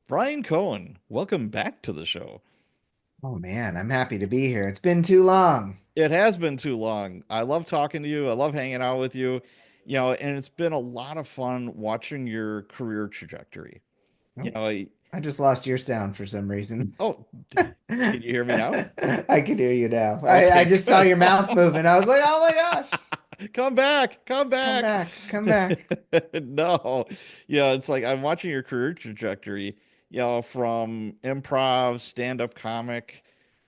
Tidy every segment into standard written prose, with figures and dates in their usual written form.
Bryan Cohen, welcome back to the show. Oh man, I'm happy to be here. It's been too long. It has been too long. I love talking to you. I love hanging out with you. And it's been a lot of fun watching your career trajectory. You Oh, know, I- I just lost your sound for some reason. oh, can you hear me now? I can hear you now. I Okay, just saw good. your mouth moving. I was like, oh my gosh, Come back, come come back. back, come back. No, it's like I'm watching your career trajectory, from improv, stand-up comic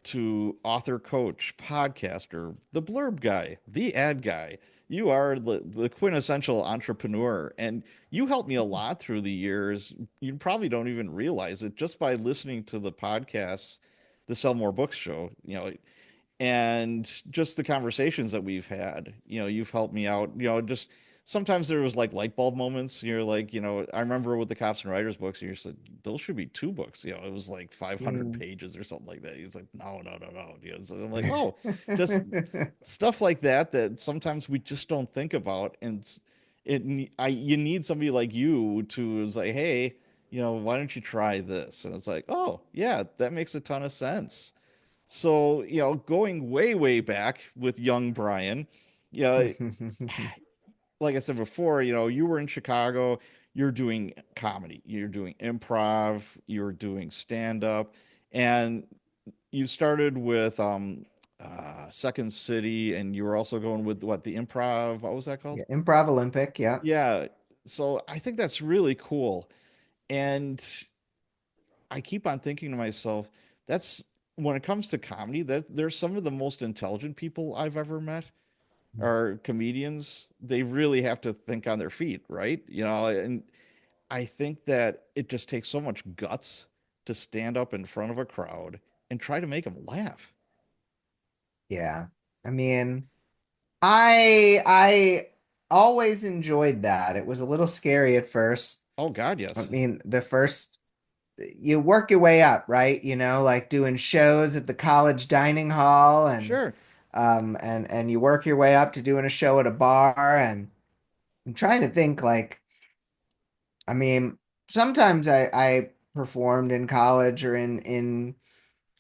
to author, coach, podcaster, the blurb guy, the ad guy. You are the quintessential entrepreneur, and you helped me a lot through the years. You probably don't even realize it just by listening to the podcasts, the Sell More Books show. And just the conversations that we've had, you've helped me out. Just sometimes there was like light bulb moments. You're like, I remember with the Cops and Writers books, you said those should be two books. It was like 500 Mm. pages or something like that. He's like, no, no, no, no. So I'm like, oh, just stuff like that sometimes we just don't think about. And you need somebody like you to is like, hey, why don't you try this? And it's like, oh yeah, that makes a ton of sense. So, going way, way back with young Bryan, yeah, like I said before, you were in Chicago, you're doing comedy, you're doing improv, you're doing stand up, and you started with Second City, and you were also going with what, the improv, what was that called? Yeah, Improv Olympic, yeah. Yeah. So I think that's really cool. And I keep on thinking to myself, that's when it comes to comedy, that they're some of the most intelligent people I've ever met are comedians. They really have to think on their feet, right? And I think that it just takes so much guts to stand up in front of a crowd and try to make them laugh. Yeah. I mean, I always enjoyed that. It was a little scary at first. Oh God, I yes. mean, the first you work your way up, right? Like doing shows at the college dining hall Sure. and you work your way up to doing a show at a bar and I'm trying to think like I mean, sometimes I performed in college or in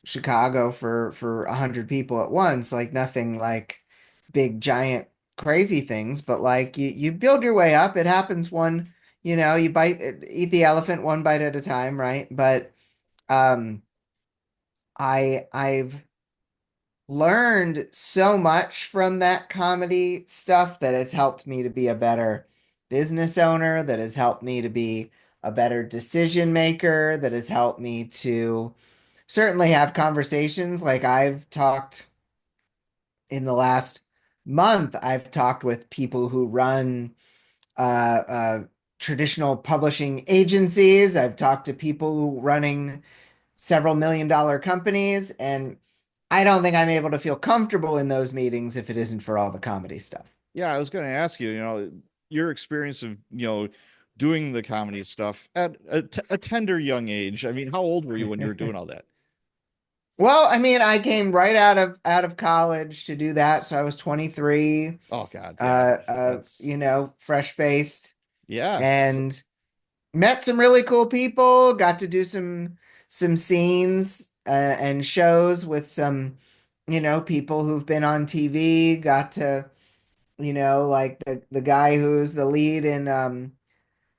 Chicago for 100 people at once, like nothing like big giant crazy things, but like you build your way up. It happens you eat the elephant one bite at a time, right? But um I've learned so much from that comedy stuff that has helped me to be a better business owner, that has helped me to be a better decision maker, that has helped me to certainly have conversations. Like I've talked in the last month, I've talked with people who run uh, traditional publishing agencies. I've talked to people who running several million-dollar companies, and I don't think I'm able to feel comfortable in those meetings if it isn't for all the comedy stuff. Yeah, I was going to ask you, your experience of, doing the comedy stuff at a tender young age. I mean, how old were you when you were doing all that? Well, I mean, I came right out of college to do that, so I was 23, Oh God, yeah. That's fresh-faced, yeah. and met some really cool people. Got to do some scenes and shows with some, people who've been on TV. Got to, like the guy who's the lead in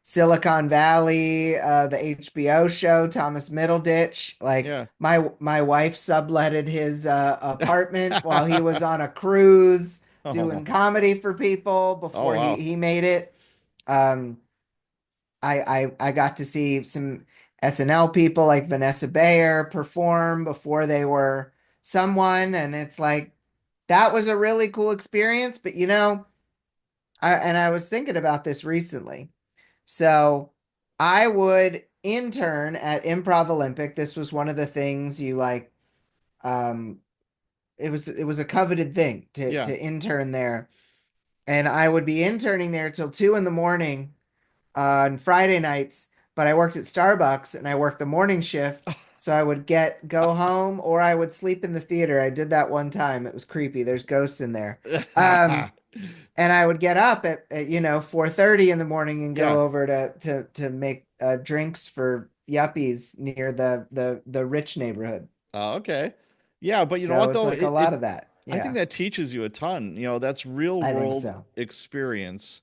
Silicon Valley, the HBO show, Thomas Middleditch. Like Yeah. my wife subletted his apartment while he was on a cruise Oh, doing comedy for people oh before he wow. he made it. Um, I got to see some SNL people like Vanessa Bayer perform before they were someone, and it's like that was a really cool experience. But I was thinking about this recently. So I would intern at Improv Olympic. This was one of the things you like. Um, it was a coveted thing to Yeah. to intern there, and I would be interning there till 2 in the morning on Friday nights. But I worked at Starbucks and I worked the morning shift, so I would go home or I would sleep in the theater. I did that one time. It was creepy. There's ghosts in there. Um, and I would get up at 4:30 in the morning and Yeah. go over to make drinks for yuppies near the rich neighborhood. Oh, okay. Yeah, but you know So what it's though? like a lot of that. I think Yeah, that teaches you a ton. That's real I think world so. experience.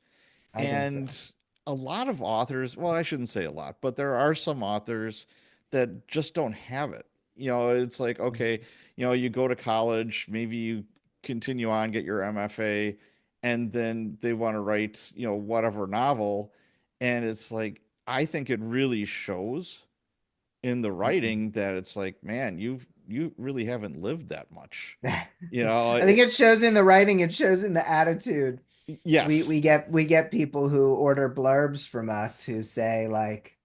I think so. And a lot of authors, well, I shouldn't say a lot, but there are some authors that just don't have it. It's like, okay, Mhm. you go to college, maybe you continue on, get your MFA, and then they want to write, whatever novel. And it's like, I think it really shows in the Mhm. writing that it's like, man, you really haven't lived that much. You know, I think it, it shows in the writing, it shows in the attitude. We yes. we get we get people who order blurbs from us who say like,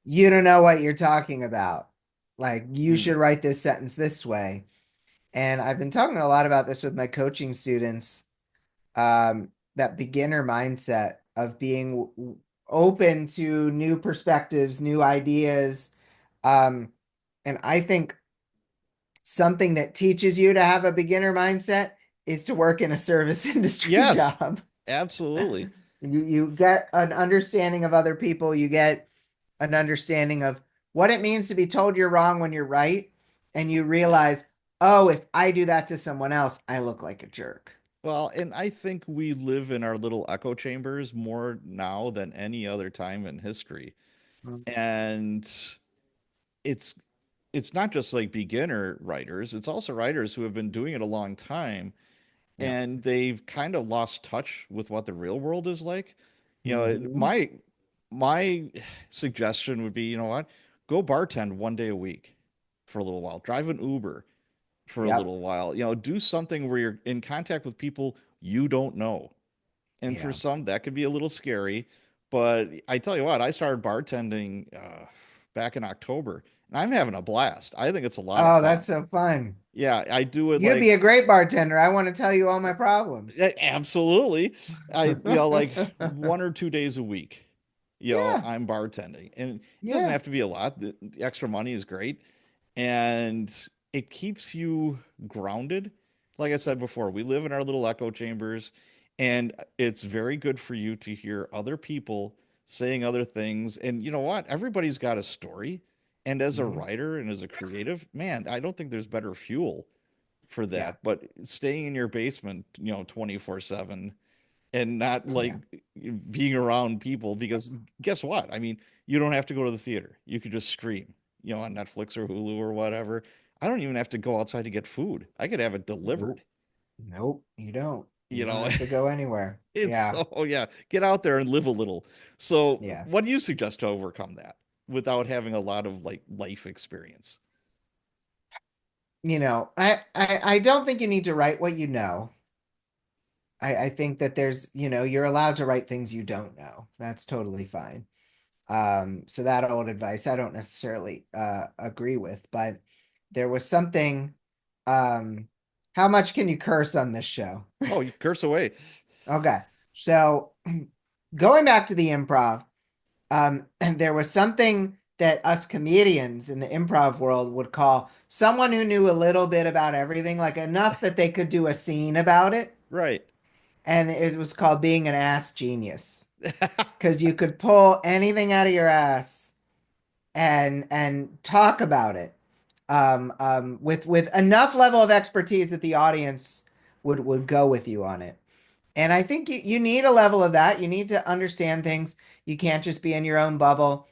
you don't know what you're talking about. Like you Mm, should write this sentence this way. And I've been talking a lot about this with my coaching students, that beginner mindset of being open to new perspectives, new ideas. Um, and I think something that teaches you to have a beginner mindset is to work in a service industry yes, job. absolutely. You get an understanding of other people, you get an understanding of what it means to be told you're wrong when you're right, and you Yeah. realize, oh, if I do that to someone else, I look like a jerk. Well, and I think we live in our little echo chambers more now than any other time in history. And it's it's not just like beginner writers, it's also writers who have been doing it a long time Yeah. and they've kind of lost touch with what the real world is like. Mm-hmm. My suggestion would be, you know what? Go bartend one day a week for a little while. Drive an Uber for a Yep. little while. Do something where you're in contact with people you don't know. And for Yeah. some, that could be a little scary. But I tell you what, I started bartending back in October, and I'm having a blast. I think it's a lot of Oh, that's fun. so fun. Yeah, I do it You'd be like a great bartender. I want to tell you all my problems. absolutely. Like 1 or 2 days a week. Yeah. I'm bartending, and it doesn't Yeah. have to be a lot. The extra money is great, and it keeps you grounded. Like I said before, we live in our little echo chambers, and it's very good for you to hear other people saying other things. And you know what? Everybody's got a story. And as a Hmm. writer and as a creative, man, I don't think there's better fuel for Yeah. that. But staying in your basement, 24/7 and not like Yeah. being around people because guess what? I mean, you don't have to go to the theater. You could just stream, on Netflix or Hulu or whatever. I don't even have to go outside to get food. I could have it delivered. Nope. Nope. You don't. You You don't know, have to go anywhere. it's Yeah. so yeah, get out there and live a little. So, Yeah. what do you suggest to overcome that without having a lot of like life experience? I don't think you need to write what you know. I think that you're allowed to write things you don't know. That's totally fine. So that old advice I don't necessarily agree with, but there was something. Um, how much can you curse on this show? Oh, you curse away. Okay, so going back to the improv, there was something that us comedians in the improv world would call someone who knew a little bit about everything, like enough that they could do a scene about it, Right. and it was called being an ass genius because you could pull anything out of your ass and talk about it, with enough level of expertise that the audience would go with you on it. And I think you need a level of that. You need to understand things. You can't just be in your own bubble.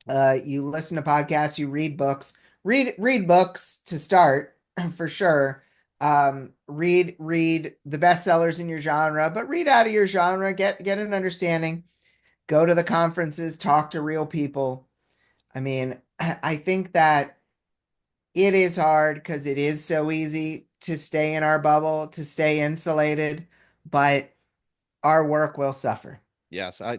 You listen to podcasts, you read books. Read books to start for sure. Read the bestsellers in your genre, but read out of your genre. Get an understanding. Go to the conferences. Talk to real people. I mean, I think that it is hard because it is so easy to stay in our bubble, to stay insulated, but our work will suffer. Yes, I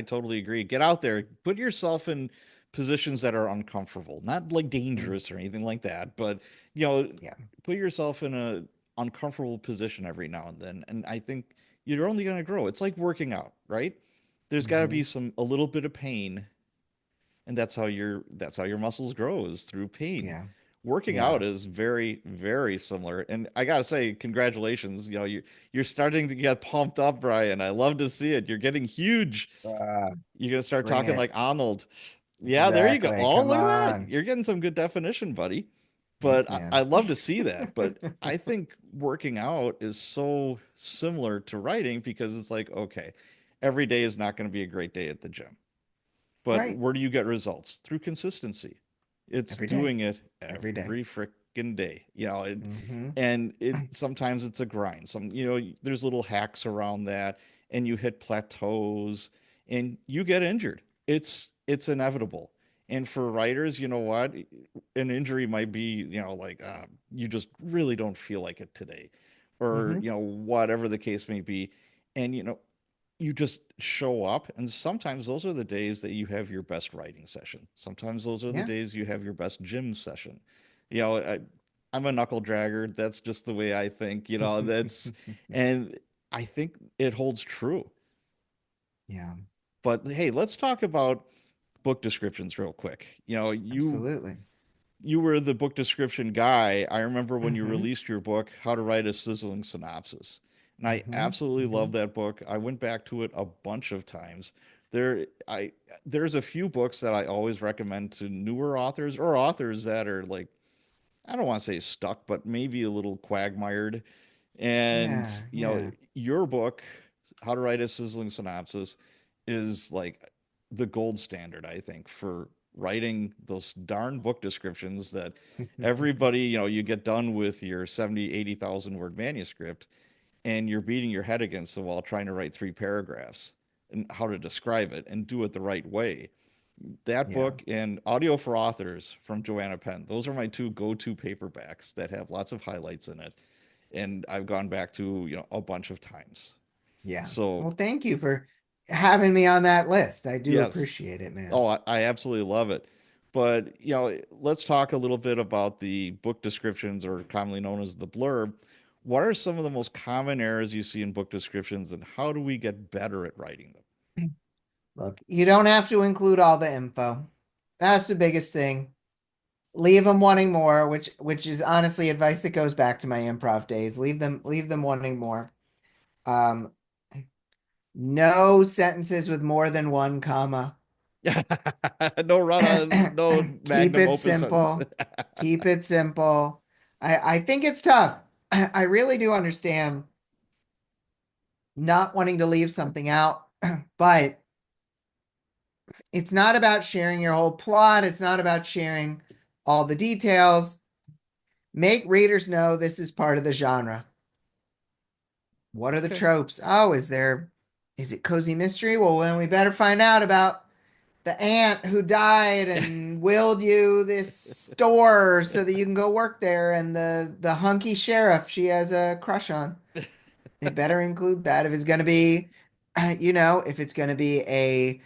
totally agree. Get out there, put yourself in positions that are uncomfortable, not like Mm, dangerous or anything like that, but you know, yeah. put yourself in a uncomfortable position every now and then, and I think you're only going to grow. It's like working out, right? There's got to be Hmm. a little bit of pain, and that's how your muscles grow is through pain. Yeah. Working Yeah. out is very, very similar. And I gotta say, congratulations. You're starting to get pumped up, Brian. I love to see it. You're getting huge. Uh, You're gonna start bring talking it. like Arnold. Yeah, there you go. Exactly. Oh, Come look at that. on. You're getting some good definition, buddy. But Thanks, I man. love to see that. But I think working out is so similar to writing because it's like, okay, every day is not going to be a great day at the gym. But Right. where do you get results? Through consistency. It's Every day. doing it Every day. every freaking day. Mm-hmm. And it sometimes it's a grind. There's little hacks around that, and you hit plateaus, and you get injured. It's inevitable. And for writers, you know what? An injury might be, like you just really don't feel like it today, or Mm-hmm. whatever the case may be, and you just show up, and sometimes those are the days that you have your best writing session. Sometimes those are the Yeah. days you have your best gym session. I'm a knuckle dragger. That's just the way I think. And I think it holds true. Yeah. But hey, let's talk about book descriptions real quick. Absolutely. You were the book description guy. I remember when you Mm-hmm. released your book, How to Write a Sizzling Synopsis. And I Mm-hmm. absolutely Mm-hmm. love that book. I went back to it a bunch of times. There I there's a few books that I always recommend to newer authors or authors that are like, I don't want to say stuck, but maybe a little quagmired. And, Yeah. Yeah. your book, How to Write a Sizzling Synopsis, is like the gold standard, I think, for writing those darn book descriptions that everybody, you get done with your 70, 80,000 word manuscript and you're beating your head against the wall trying to write 3 paragraphs and how to describe it and do it the right way. That Yeah. book and Audio for Authors from Joanna Penn, those are my two go-to paperbacks that have lots of highlights in it. And I've gone back to, a bunch of times. Yeah. So, Well, thank you for having me on that list. I do yes. appreciate it, man. Oh, I absolutely love it. But, let's talk a little bit about the book descriptions, or commonly known as the blurb. What are some of the most common errors you see in book descriptions, and how do we get better at writing them? Look, you don't have to include all the info. That's the biggest thing. Leave them wanting more, which is honestly advice that goes back to my improv days. Leave them wanting more. Um, no sentences with more than one comma. No run on, no Keep magnum it opus sentence. simple. Keep it simple. I think it's tough. I really do understand not wanting to leave something out, but it's not about sharing your whole plot. It's not about sharing all the details. Make readers know this is part of the genre. What are the Okay. tropes? Oh, is it cozy mystery? Well, then we better find out about the aunt who died and willed you this store so that you can go work there, and the hunky sheriff she has a crush on. They better include that if it's going to be, if it's going to be a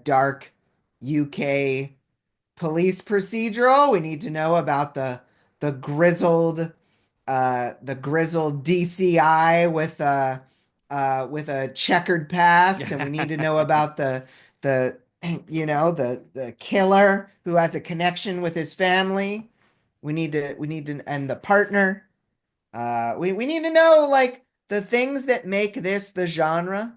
dark UK police procedural. We need to know about the grizzled DCI with a checkered past, and we need to know about the the killer who has a connection with his family. We need to and the partner. We need to know like the things that make this the genre.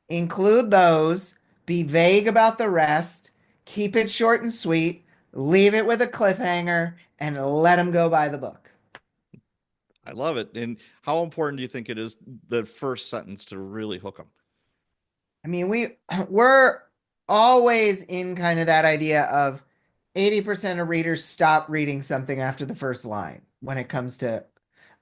Include those. Be vague about the rest. Keep it short and sweet. Leave it with a cliffhanger and let them go by the book. I love it. And how important do you think it is, the first sentence, to really hook them? I mean, we're always in kind of that idea of 80% of readers stop reading something after the first line when it comes to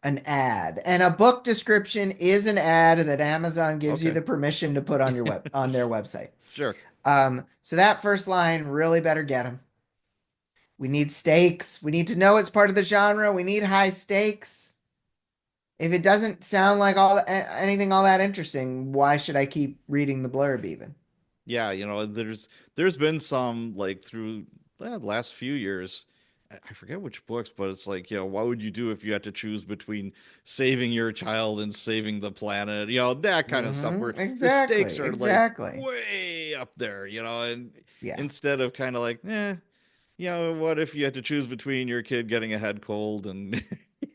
an ad. And a book description is an ad that Amazon gives you Okay. the permission to put on your web on their website. Sure. So that first line really better get them. We need stakes. We need to know it's part of the genre. We need high stakes. If it doesn't sound like anything all that interesting, why should I keep reading the blurb even? Yeah, there's been some, like, through the last few years. I forget which books, but it's like, what would you do if you had to choose between saving your child and saving the planet? That kind of stuff where the Exactly. stakes are like Exactly. way up there, and Yeah. instead of kind of like, what if you had to choose between your kid getting a head cold and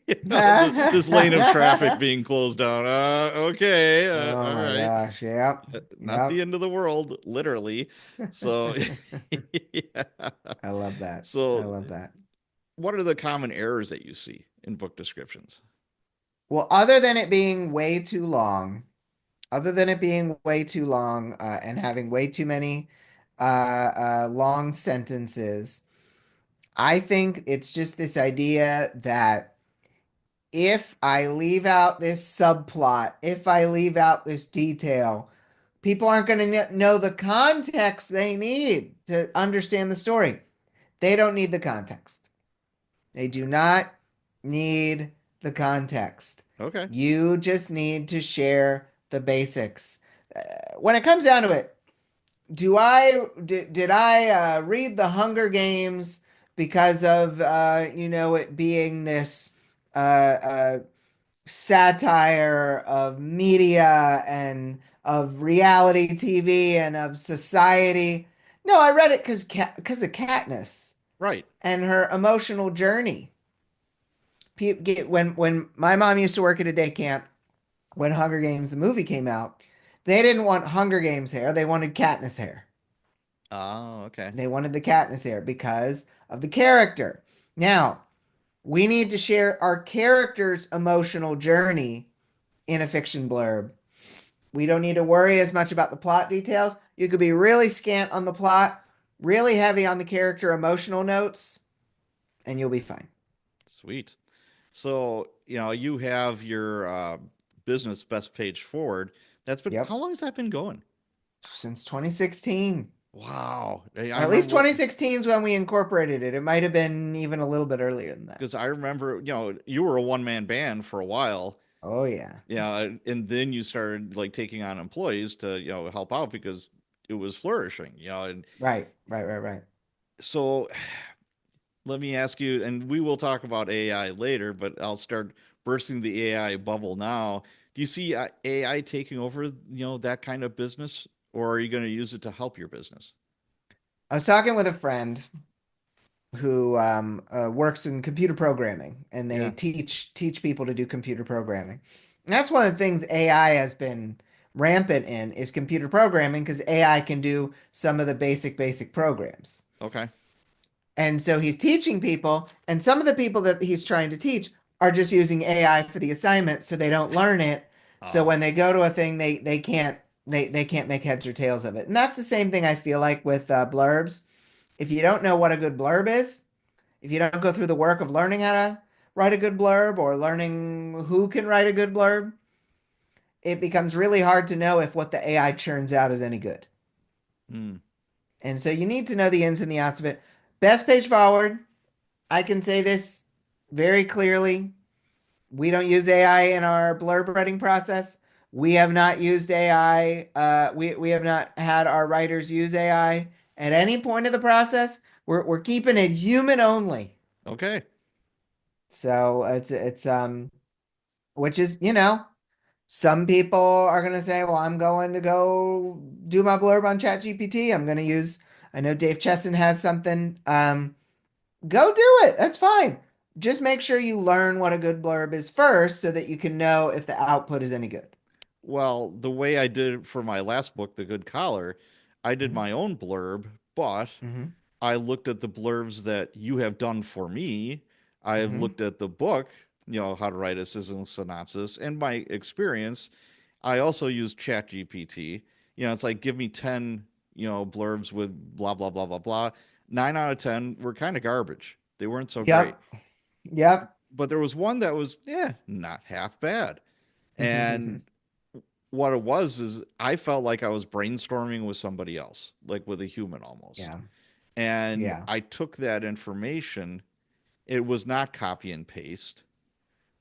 this lane of traffic being closed down? Okay, Oh all my right. gosh. Yep. Not the Yep. end of the world, literally. So, yeah. I love that. I So, love that. what are the common errors that you see in book descriptions? Well, other than it being way too long, other than it being way too long and having way too many long sentences, I think it's just this idea that if I leave out this subplot, if I leave out this detail, people aren't going to know the context they need to understand the story. They don't need the context. They do not need the context. Okay. You just need to share the basics. When it comes down to it, did I read the Hunger Games because of it being this satire of media and of reality TV and of society? No, I read it because of Katniss Right. and her emotional journey. When my mom used to work at a day camp, when Hunger Games the movie came out, they didn't want Hunger Games hair; they wanted Katniss hair. Oh, okay. They wanted the Katniss hair because of the character. Now, we need to share our character's emotional journey in a fiction blurb. We don't need to worry as much about the plot details. You could be really scant on the plot, really heavy on the character emotional notes, and you'll be fine. Sweet. So, you have your business best page forward. How Yep. long has that been going? Since 2016. Wow. I At least remember 2016 is when we incorporated it. It might have been even a little bit earlier than that. because I remember, you were a one-man band for a while. Oh, yeah. Yeah, and then you started like taking on employees to, help out because it was flourishing, and Right, right, right, right. so let me ask you, and we will talk about AI later, but I'll start bursting the AI bubble now. Do you see AI taking over, that kind of business, or are you going to use it to help your business? I was talking with a friend who works in computer programming, and they Yeah. teach people to do computer programming. And that's one of the things AI has been rampant in is computer programming because AI can do some of the basic programs. Okay. And so he's teaching people, and some of the people that he's trying to teach are just using AI for the assignment, so they don't learn it. So Oh. when they go to a thing, they can't make heads or tails of it. And that's the same thing I feel like with blurbs. If you don't know what a good blurb is, if you don't go through the work of learning how to write a good blurb or learning who can write a good blurb, it becomes really hard to know if what the AI churns out is any good. Hmm. And so you need to know the ins and the outs of it. Best page forward. I can say this very clearly. We don't use AI in our blurb writing process. We have not used AI. We have not had our writers use AI at any point of the process. We're keeping it human only. Okay. So it's which is some people are gonna say, well, I'm going to go do my blurb on ChatGPT. I'm gonna use. I know Dave Chesson has something. Go do it. That's fine. Just make sure you learn what a good blurb is first so that you can know if the output is any good. Well, the way I did it for my last book, The Good Collar, I did Mm-hmm. my own blurb, but Mm-hmm. I looked at the blurbs that you have done for me. I have Mm-hmm. looked at the book, how to write a sizzle synopsis, and my experience. I also use ChatGPT. It's like give me 10, blurbs with blah blah blah blah blah. 9 out of 10 were kind of garbage. They weren't so great. Yep. Yep. But there was one that was, not half bad. And what it was is I felt like I was brainstorming with somebody else, like with a human almost. Yeah. And Yeah. I took that information. It was not copy and paste,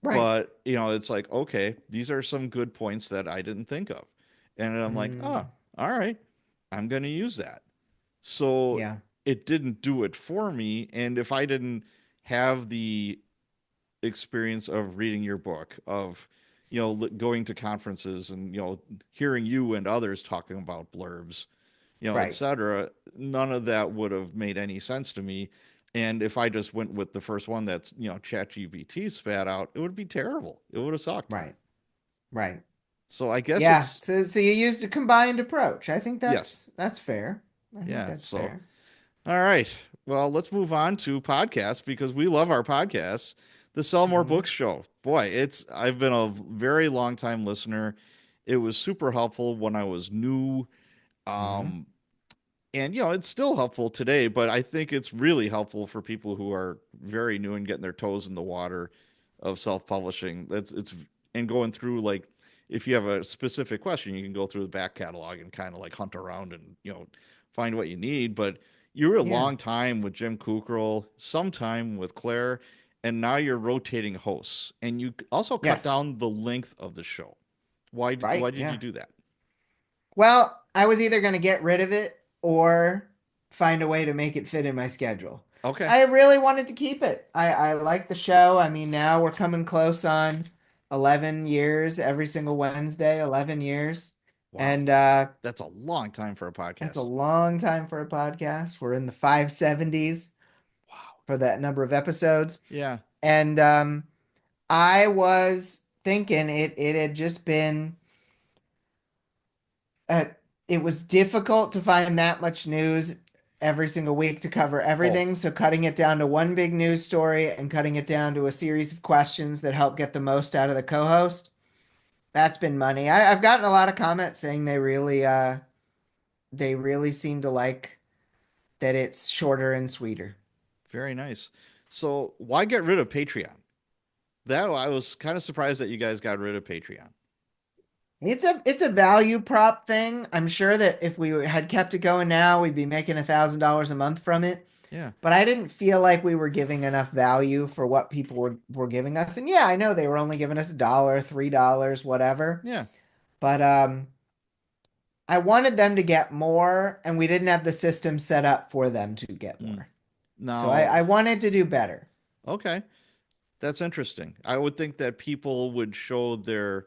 Right. but it's like, okay, these are some good points that I didn't think of. And I'm like, oh, Mm, all right, I'm going to use that. So yeah. it didn't do it for me. And if I didn't have the experience of reading your book, of going to conferences and hearing you and others talking about blurbs, Right. etc., none of that would have made any sense to me. And if I just went with the first one that's, ChatGPT spat out, it would be terrible. It would have sucked. Right. Right. So I guess Yeah. it's So you used a combined approach. I think yes. that's fair. I think Yeah. that's So fair. all right. Well, let's move on to podcasts because we love our podcasts. The Sell More Hmm. Books show. Boy, I've been a very long time listener. It was super helpful when I was new. Hmm. Um, and it's still helpful today, but I think it's really helpful for people who are very new and getting their toes in the water of self-publishing. It's and going through, like, if you have a specific question, you can go through the back catalog and kind of like hunt around and find what you need. But you were a Yeah. long time with Jim Kukral, some time with Claire, and now you're rotating hosts, and you also cut Yes. down the length of the show. Why Right. did you Yeah. do that? Well, I was either going to get rid of it or find a way to make it fit in my schedule. Okay. I really wanted to keep it. I like the show. I mean, now we're coming close on 11 years every single Wednesday, 11 years. Wow. And That's a long time for a that's a podcast. long time for a podcast. We're in the 570s Wow. for that number of episodes. Yeah. And I was thinking it had just been uh, it was difficult to find that much news every single week to cover Oh, everything. So cutting it down to one big news story and cutting it down to a series of questions that help get the most out of the co-host, that's been money. I've gotten a lot of comments saying they really seem to like that it's shorter and sweeter. very nice. So why get rid of Patreon? That I was kind of surprised that you guys got rid of Patreon. It's a value prop thing. I'm sure that if we had kept it going now, we'd be making $1,000 a month from it. Yeah. But I didn't feel like we were giving enough value for what people were giving us. And yeah, I know they were only giving us a dollar, $3, whatever. Yeah. But I wanted them to get more, and we didn't have the system set up for them to get Mm. more. So Now, I wanted to do better. okay. That's interesting. I would think that people would show their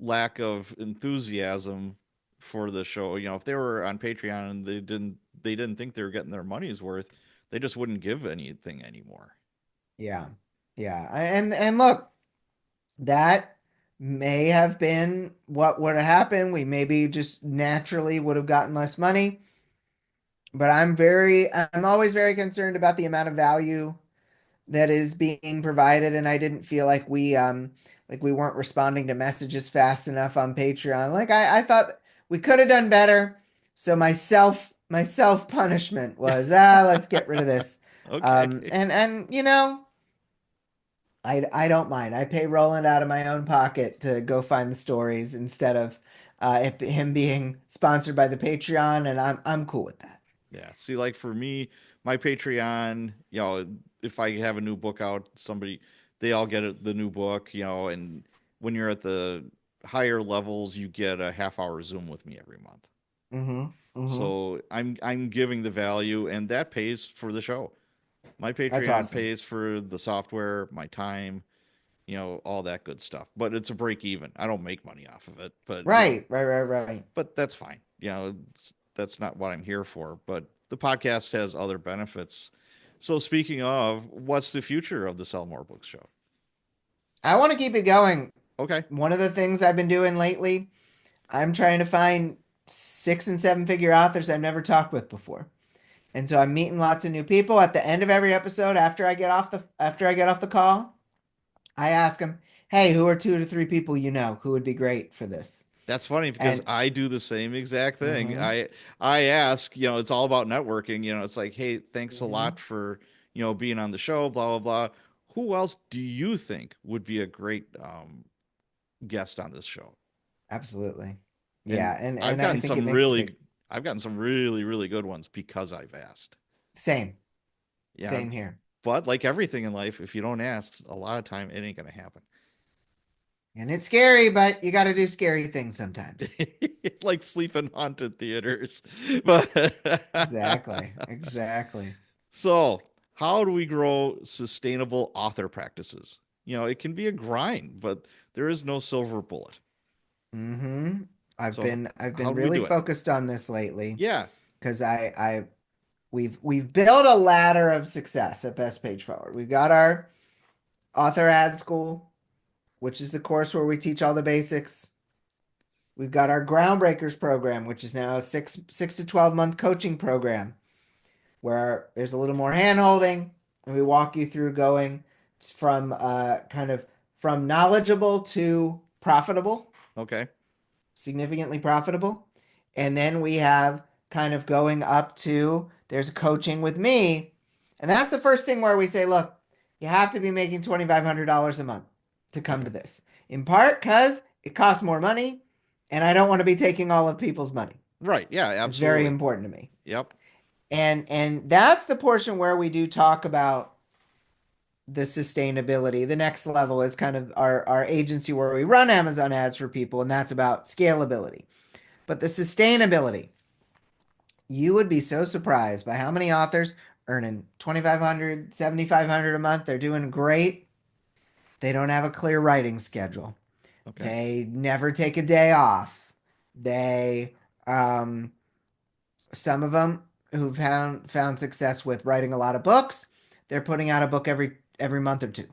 lack of enthusiasm for the show. If they were on Patreon and they didn't think they were getting their money's worth, they just wouldn't give anything anymore. Yeah. Yeah. And look, that may have been what would have happened. We maybe just naturally would have gotten less money. But I'm always very concerned about the amount of value that is being provided, and I didn't feel like we weren't responding to messages fast enough on Patreon. Like I thought we could have done better. So my self punishment was let's get rid of this. Okay. And I don't mind. I pay Roland out of my own pocket to go find the stories instead of him being sponsored by the Patreon, and I'm cool with that. Yeah. See, like for me, my Patreon, if I have a new book out, they all get the new book, and when you're at the higher levels, you get a half hour Zoom with me every month. Mm-hmm. Mm-hmm. So I'm giving the value, and that pays for the show. My That's Patreon awesome. pays for the software, my time, all that good stuff. But it's a break even. I don't make money off of it, but Right, right, right, right. that's fine. That's not what I'm here for. But the podcast has other benefits. So speaking of, what's the future of the Sell More Books show? I want to keep it going. Okay, One of the things I've been doing lately, I'm trying to find 6 and 7 figure authors I've never talked with before. And so I'm meeting lots of new people at the end of every episode after I get off the call. I ask them, "Hey, who are 2 to 3 people you know who would be great for this?" that's funny because And I do the same exact thing. mhm, I ask, it's all about networking. It's like, hey, thanks a lot mhm, for being on the show. Blah blah blah. Who else do you think would be a great guest on this show? absolutely. And Yeah, and I've and I gotten think it some makes a really, big I've gotten some really really good ones because I've asked. same. Yeah, Same here. but like everything in life, if you don't ask, a lot of time it ain't gonna happen. And it's scary, but you got to do scary things sometimes. Like sleep in haunted theaters. But Exactly. Exactly. so, how do we grow sustainable author practices? It can be a grind, but there is no silver bullet. Mm-hmm. I've So, been I've how been do we really do it? focused on this lately Yeah. because I We've built a ladder of success at Best Page Forward. We've got our author ad school, which is the course where we teach all the basics. We've got our Groundbreakers program, which is now a six to 12 month coaching program where there's a little more hand holding and we walk you through going from kind of from knowledgeable to profitable, Okay. significantly profitable. And then we have kind of going up to there's coaching with me. And that's the first thing where we say, look, you have to be making $2,500 a month to come Okay. to this. In part because it costs more money and I don't want to be taking all of people's money. Right. Yeah, It's very absolutely. important to me. Yep. And that's the portion where we do talk about the sustainability. The next level is kind of our agency where we run Amazon ads for people, and that's about scalability. But the sustainability, you would be so surprised by how many authors earning 2,500, 7,500 a month. They're doing great. They don't have a clear writing schedule. Okay. They never take a day off. They some of them who've found success with writing a lot of books, they're putting out a book every month or two.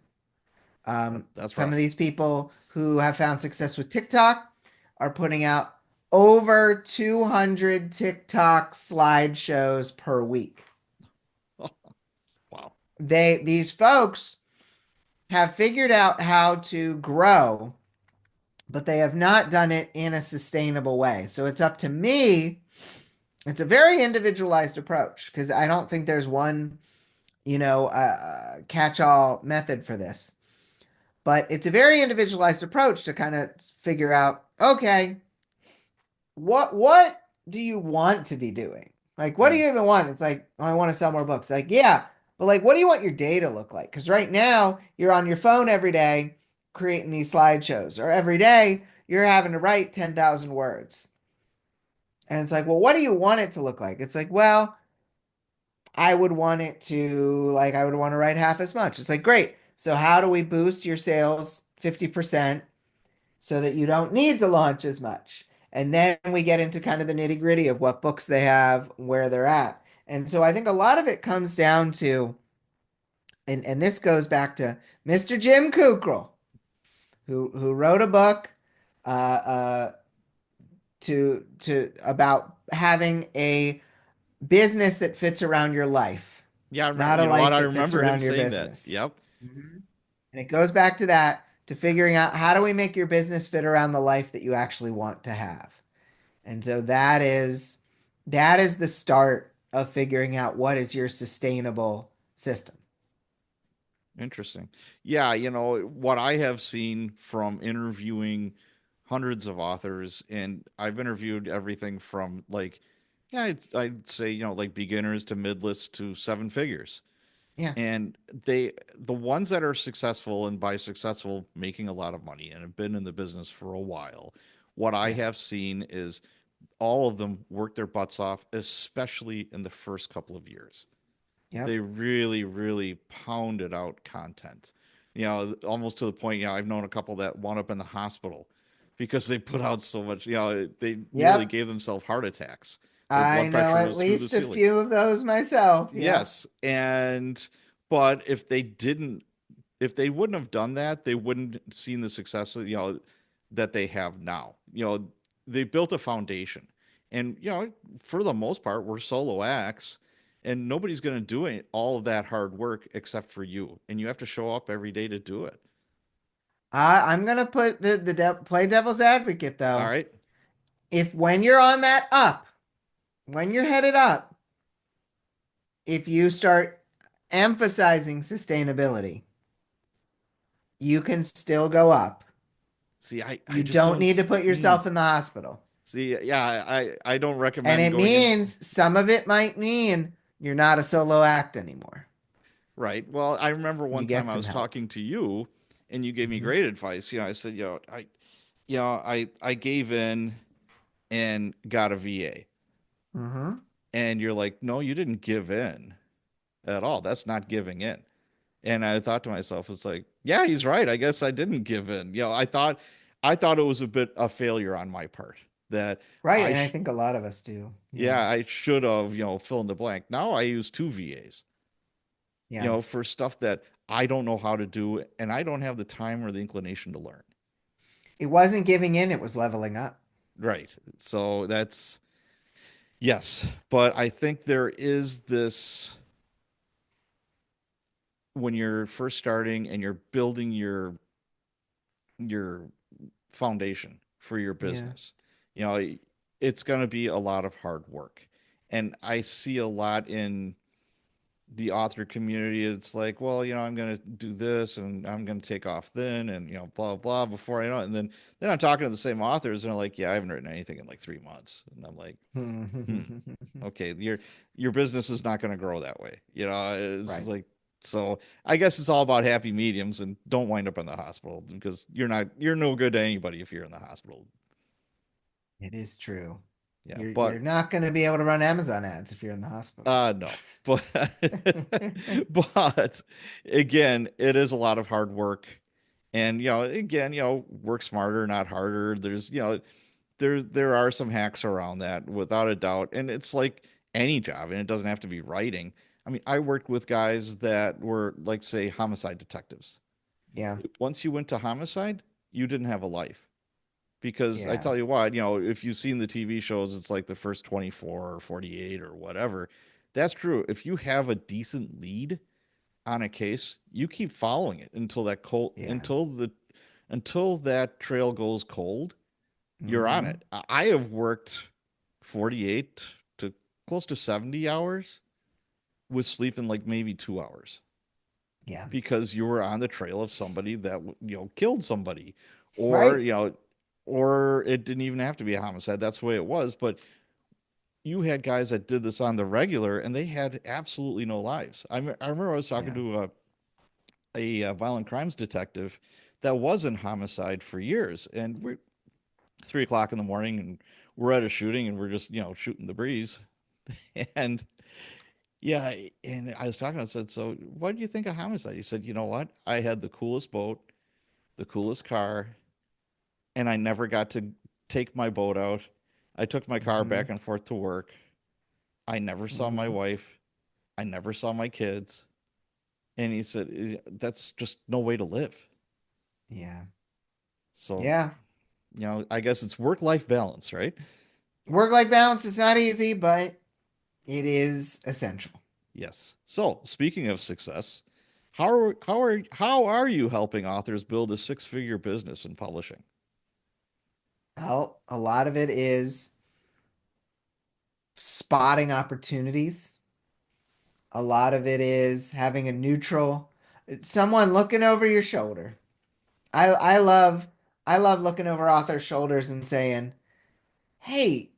That's Some of rough. these people who have found success with TikTok are putting out over 200 TikTok slideshows per week. Wow. These folks have figured out how to grow, but they have not done it in a sustainable way. So it's up to me. It's a very individualized approach because I don't think there's one, catch-all method for this. But it's a very individualized approach to kind of figure out, okay, what do you want to be doing? Like, what do Mm. you even want? It's like, oh, I want to sell more books. Like, yeah, but like, what do you want your day to look like? Because right now you're on your phone every day creating these slideshows, or every day you're having to write 10,000 words. And it's like, well, what do you want it to look like? It's like, well, I would want to write half as much. It's like, great. So how do we boost your sales 50% so that you don't need to launch as much? And then we get into kind of the nitty gritty of what books they have, where they're at. And so I think a lot of it comes down to, and this goes back to Mr. Jim Kukral, who wrote a book to about having a business that fits around your life, Yeah, not a you know what? life I that fits remember him around your saying that. business. Yep. Mhm. And it goes back to that, to figuring out how do we make your business fit around the life that you actually want to have. And so that is the start of figuring out what is your sustainable system. Interesting. Yeah, what I have seen from interviewing hundreds of authors, and I've interviewed everything from like, yeah, I'd say, like beginners to mid-list to seven figures. Yeah. And the ones that are successful, and by successful, making a lot of money and have been in the business for a while, what I Yeah. have seen is all of them work their butts off, especially in the first couple of years. Yep. They really, really pounded out content. Almost to the point, I've known a couple that wound up in the hospital because they put out so much, they nearly Yep. gave themselves heart attacks. Their I blood know pressure at was through the least a ceiling. few of those myself. Yep. Yes. But if they wouldn't have done that, they wouldn't have seen the success, that they have now. They built a foundation. And, for the most part, we're solo acts, and nobody's going to do all of that hard work except for you. And you have to show up every day to do it. I'm gonna put play devil's advocate All though. right. If when you're on that up, when you're headed up, if you start emphasizing sustainability, you can still go up. See, I You just don't don't. need to put yourself in the hospital. See, yeah, I don't And recommend it going in. means some of it might mean you're not a solo act anymore. Right. Well, I remember You one time get I some was help. talking to you, and you gave me Hmm. great advice. I said, I gave in and got a VA. Hmm. And you're like, no, you didn't give in at all. That's not giving in. And I thought to myself, it's like, yeah, he's right. I guess I didn't give in. I thought it was a bit a failure on my part. that Right. I And I sh think a lot of us do. yeah, Yeah. I should have, fill in the blank. Now I use two VAs, Yeah. for stuff that I don't know how to do and I don't have the time or the inclination to learn. It wasn't giving in, it was leveling up. Right. So that's yes, but I think there is this when you're first starting and you're building your foundation for your Yeah. business. You know, it's going to be a lot of hard work. And I see a lot in the author community. It's like, well, I'm going to do this and I'm going to take off then and, blah, blah, before I know it. And then I'm talking to the same authors and they're like, yeah, I haven't written anything in like 3 months. And I'm like, hmm, okay, your business is not going to grow that way. It's Right. like, so I guess it's all about happy mediums and don't wind up in the hospital because you're no good to anybody if you're in the hospital. It is true. Yeah, You're but not going to be able to run Amazon ads if you're in the hospital. no. But but again, it is a lot of hard work. And again, work smarter, not harder. There's, there are some hacks around that without a doubt. And it's like any job, and it doesn't have to be writing. I mean, I worked with guys that were like, say, homicide detectives. Yeah. Once you went to homicide, you didn't have a life. Because I Yeah. tell you what, if you've seen the TV shows, it's like the first 24 or 48 or whatever. That's true. If you have a decent lead on a case, you keep following it Yeah. until that trail goes cold, you're on Hmm. it. I have worked 48 to close to 70 hours with sleep in like maybe 2 hours Yeah. because you were on the trail of somebody that killed somebody, or Right. or it didn't even have to be a homicide. That's the way it was. But you had guys that did this on the regular, and they had absolutely no lives. I remember I was talking Yeah. to a violent crimes detective that was in homicide for years, and we're 3 o'clock in the morning, and we're at a shooting, and we're just shooting the breeze, and yeah, and I was talking. I said, "So, what do you think of homicide?" He said, "You know what? I had the coolest boat, the coolest car, and I never got to take my boat out. I took my car Hmm. back and forth to work. I never saw my Hmm. wife. I never saw my kids." And he said, "That's just no way to live." Yeah. So, Yeah. I guess it's work-life balance, right? Work-life balance is not easy, but it is essential. Yes. So, speaking of success, how are you helping authors build a six-figure business in publishing? Well, a lot of it is spotting opportunities. A lot of it is having a neutral, someone looking over your shoulder. I love I love looking over authors' shoulders and saying, "Hey,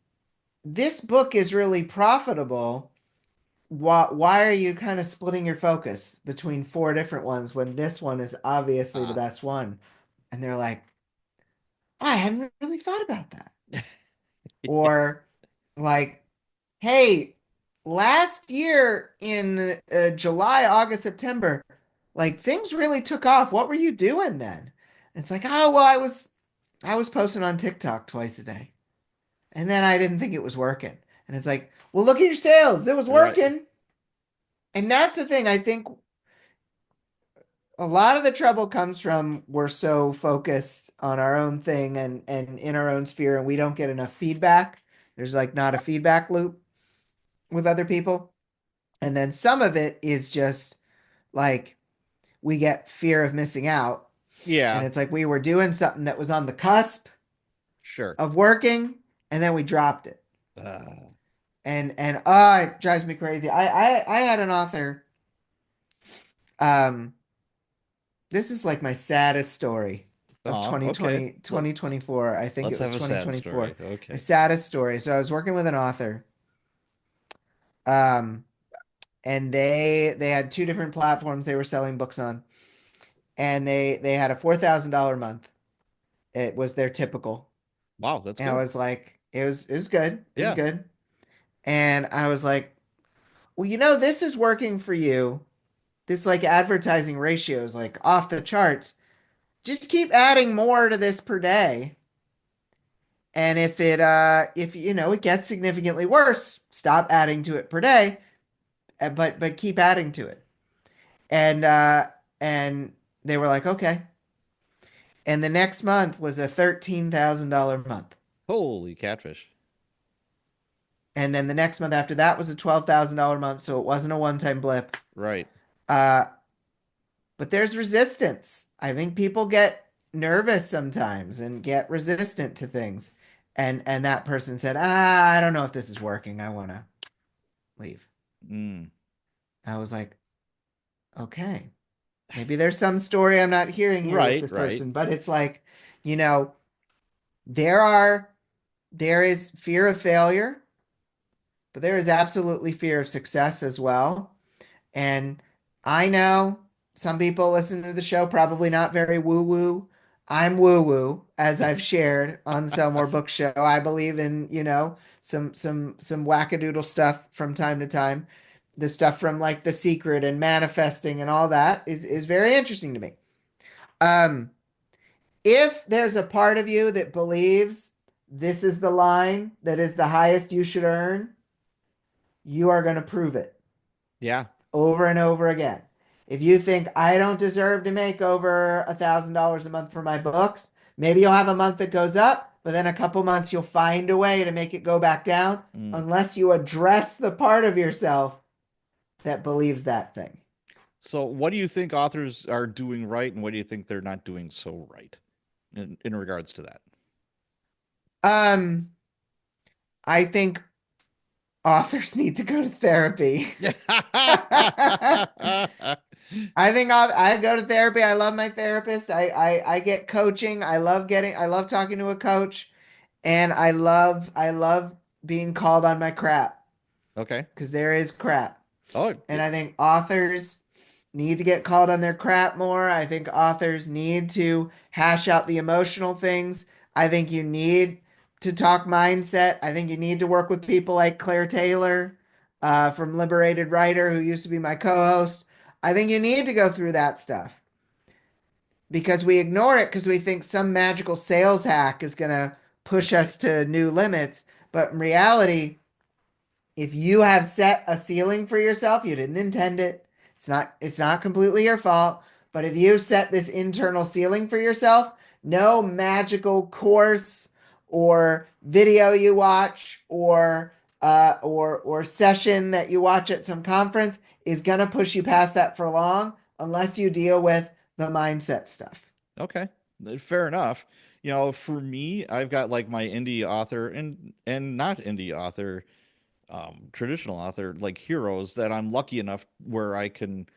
this book is really profitable. Why are you kind of splitting your focus between four different ones when this one is obviously the Uh, best one?" And they're like, "I hadn't really thought about that." Or like, "Hey, last year in July, August, September, like things really took off. What were you doing then?" And it's like, "Oh, well, I was posting on TikTok twice a day. And then I didn't think it was working." And it's like, "Well, look at your sales. It was right. working." And that's the thing. I think a lot of the trouble comes from we're so focused on our own thing and in our own sphere and we don't get enough feedback. There's like not a feedback loop with other people. And then some of it is just like we get fear of missing out. And Yeah, it's like we were doing something that was on the cusp sure. of working and then we dropped it. Uh, And oh, it drives me crazy. I had an author. Um, this is like my saddest story of oh, okay. 2024. I think Let's it was have a sad 2024. story. My Okay. saddest story. So I was working with an author. Um, and they had two different platforms they were selling books on, and they had a $4,000 a month. It was their typical. Wow, that's And I good. was like, it was good. It was Yeah. good. And I was like, well, this is working for you. This like advertising ratio is like off the charts. Just keep adding more to this per day And if it gets significantly worse, stop adding to it per day, but keep adding to it. And they were like, okay. And the next month was a $13,000 month. Holy catfish. And then the next month after that was a $12,000 month, so it wasn't a one-time blip. Right. Uh, but there's resistance. I think people get nervous sometimes and get resistant to things. And that person said, I don't know if this is working. I want to leave. Mm. I was like, okay, maybe there's some story I'm not hearing here with Right, this right. person, but it's like, you know, there are there is fear of failure, but there is absolutely fear of success as well. And I know some people listen to the show probably not very woo woo. I'm woo woo, as I've shared on Sell More Book Show. I believe in, some wackadoodle stuff from time to time. The stuff from like The Secret and manifesting and all that is very interesting to me. Um, if there's a part of you that believes this is the line that is the highest you should earn, you are going to prove it Yeah. over and over again. If you think I don't deserve to make over $1,000 a month for my books, maybe you'll have a month that goes up, but then a couple months you'll find a way to make it go back down Mm. unless you address the part of yourself that believes that thing. So, what do you think authors are doing right, and what do you think they're not doing so right in regards to that? Um, I think authors need to go to therapy. I think I go to therapy. I love my therapist. I get coaching. I love talking to a coach, and I love being called on my crap Okay. because there is crap. Oh, And I think authors need to get called on their crap more. I think authors need to hash out the emotional things. I think you need to talk mindset. I think you need to work with people like Claire Taylor from Liberated Writer, who used to be my co host. I think you need to go through that stuff because we ignore it because we think some magical sales hack is going to push us to new limits. But in reality, if you have set a ceiling for yourself, you didn't intend it. It's not completely your fault, but if you set this internal ceiling for yourself, no magical course or video you watch or session that you watch at some conference is going to push you past that for long unless you deal with the mindset stuff. okay. Fair enough. For me, I've got like my indie author and not indie author, traditional author like heroes that I'm lucky enough where I can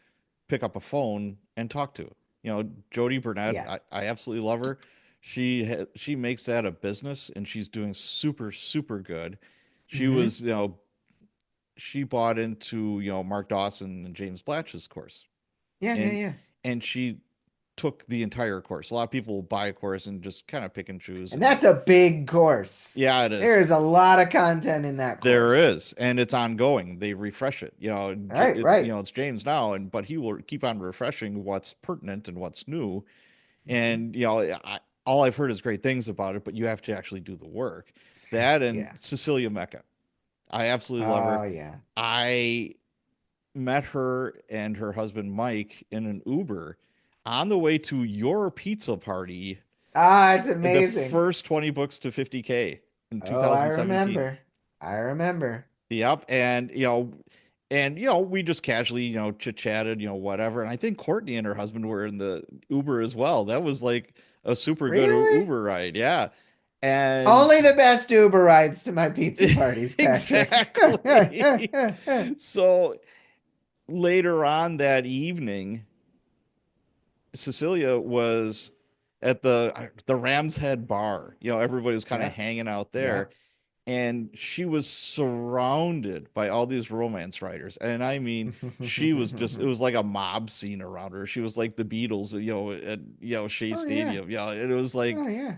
pick up a phone and talk to. Jody Burnett, Yeah. I absolutely love her. She makes that a business and she's doing super super good. She Mm-hmm. was, she bought into, Mark Dawson and James Blatch's course. Yeah, yeah, And yeah. and she took the entire course. A lot of people will buy a course and just kind of pick and choose And and that's a big course. yeah, it is. There is a lot of content in that There course. is, and it's ongoing. They refresh it. Right, right. It's James now, and but he will keep on refreshing what's pertinent and what's new. Mhm. And all I've heard is great things about it, but you have to actually do the work. That and Yeah. Cecilia Mecca, I absolutely love her. Oh, yeah. I met her and her husband Mike in an Uber on the way to your pizza party, Ah, it's the amazing. first 20 books to 50K in Oh, I 2017. remember. I remember. Yep. We just casually, chit chatted, whatever. And I think Courtney and her husband were in the Uber as well. That was like a super good Really? Uber ride. Yeah. And Only the best Uber rides to my pizza parties, Patrick. exactly. So later on that evening, Cecilia was at the Ram's Head bar. Everybody was kind of Yeah, hanging out yeah. there and she was surrounded by all these romance writers. And I mean, she was just it was like a mob scene around her. She was like the Beatles, at Shea Oh, yeah. Stadium. And it was like Oh, yeah.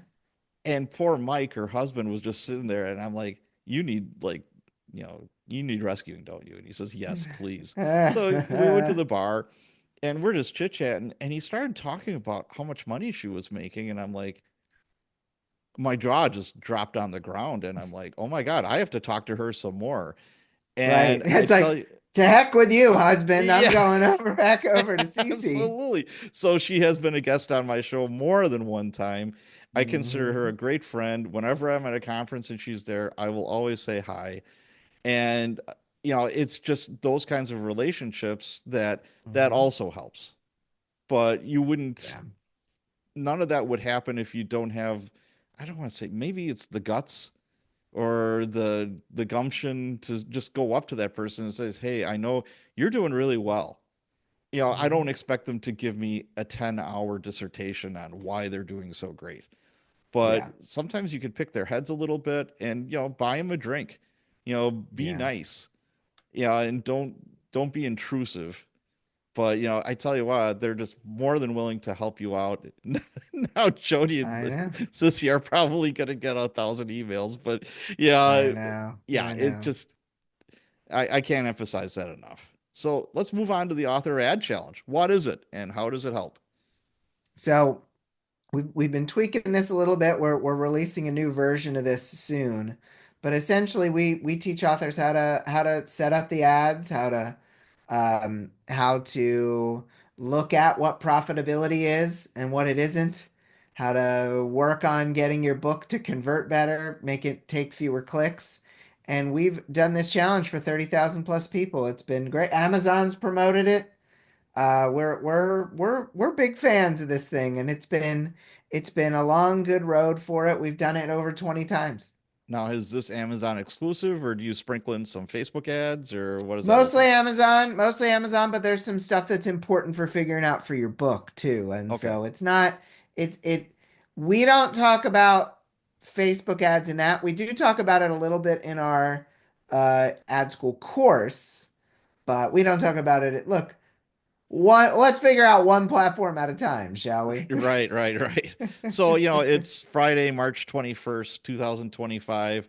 and poor Mike, her husband, was just sitting there and I'm like, you need rescuing, don't you? And he says, yes, please. So we went to the bar and we're just chit-chatting and he started talking about how much money she was making and I'm like, my jaw just dropped on the ground, and I'm like, oh my God, I have to talk to her some more. Right. And I It's tell like, you, to heck with you, husband. I'm yeah, going over back over to Cece. absolutely. So she has been a guest on my show more than one time. I consider her a Hmm. great friend. Whenever I'm at a conference and she's there, I will always say hi. And it's just those kinds of relationships that Hmm. also helps. But you wouldn't, Yeah. none of that would happen if you don't have, I don't want to say, maybe it's the guts or the gumption to just go up to that person and says, "Hey, I know you're doing really well." I don't Hmm. expect them to give me a 10-hour dissertation on why they're doing so great. But Yeah. sometimes you could pick their heads a little bit and, buy them a drink. Be Yeah. nice. Yeah, and don't be intrusive. But I tell you what, they're just more than willing to help you out. Now, Jody I and know. Sissy are probably gonna get 1,000 emails, but I yeah, know. yeah, I it know. just I can't emphasize that enough. So let's move on to the author ad challenge. What is it, and how does it help? So we've been tweaking this a little bit. We're releasing a new version of this soon. But essentially we teach authors how to set up the ads, how to look at what profitability is and what it isn't, how to work on getting your book to convert better, make it take fewer clicks. And we've done this challenge for 30,000 plus people. It's been great. Amazon's promoted it. We're big fans of this thing, and it's been a long, good road for it. We've done it over 20 times. Now, is this Amazon exclusive, or do you sprinkle in some Facebook ads, or what does that look Mostly like? Amazon, mostly Amazon, but there's some stuff that's important for figuring out for your book too. And Okay, so it's not, it's it we don't talk about Facebook ads in that. We do talk about it a little bit in our ad school course, but we don't talk about it. Look, let's figure out one platform at a time, shall we? right, right, right. So it's Friday, March 21st, 2025.